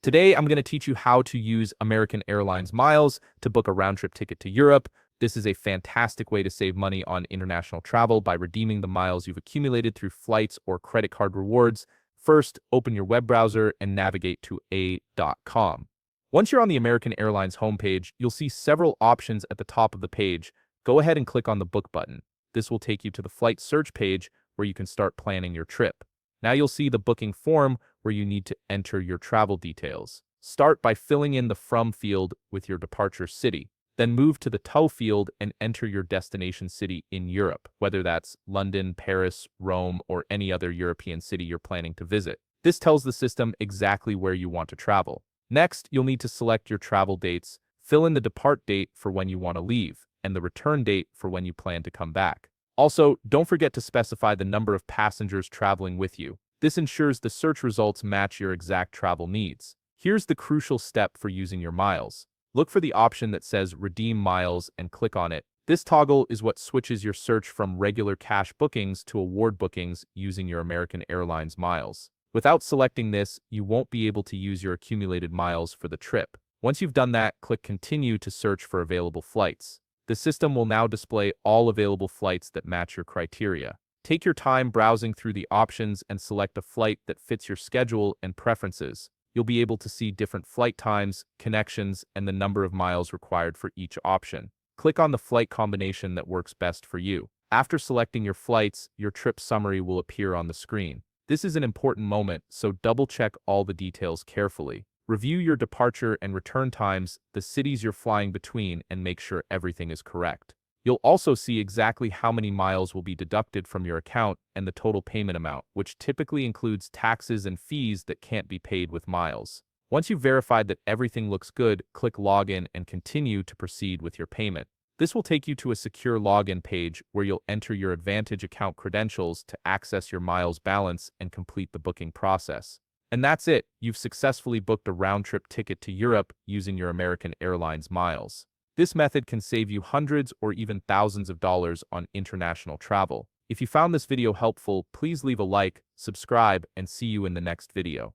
Today, I'm going to teach you how to use American Airlines miles to book a round-trip ticket to Europe. This is a fantastic way to save money on international travel by redeeming the miles you've accumulated through flights or credit card rewards. First, open your web browser and navigate to a.com. Once you're on the American Airlines homepage, you'll see several options at the top of the page. Go ahead and click on the Book button. This will take you to the flight search page where you can start planning your trip. Now you'll see the booking form where you need to enter your travel details. Start by filling in the From field with your departure city. Then move to the To field and enter your destination city in Europe, whether that's London, Paris, Rome, or any other European city you're planning to visit. This tells the system exactly where you want to travel. Next, you'll need to select your travel dates, fill in the depart date for when you want to leave, and the return date for when you plan to come back. Also, don't forget to specify the number of passengers traveling with you. This ensures the search results match your exact travel needs. Here's the crucial step for using your miles. Look for the option that says Redeem Miles and click on it. This toggle is what switches your search from regular cash bookings to award bookings using your American Airlines miles. Without selecting this, you won't be able to use your accumulated miles for the trip. Once you've done that, click Continue to search for available flights. The system will now display all available flights that match your criteria. Take your time browsing through the options and select a flight that fits your schedule and preferences. You'll be able to see different flight times, connections, and the number of miles required for each option. Click on the flight combination that works best for you. After selecting your flights, your trip summary will appear on the screen. This is an important moment, so double-check all the details carefully. Review your departure and return times, the cities you're flying between, and make sure everything is correct. You'll also see exactly how many miles will be deducted from your account and the total payment amount, which typically includes taxes and fees that can't be paid with miles. Once you've verified that everything looks good, click Login and continue to proceed with your payment. This will take you to a secure login page where you'll enter your AAdvantage account credentials to access your miles balance and complete the booking process. And that's it. You've successfully booked a round-trip ticket to Europe using your American Airlines miles. This method can save you hundreds or even thousands of dollars on international travel. If you found this video helpful, please leave a like, subscribe, and see you in the next video.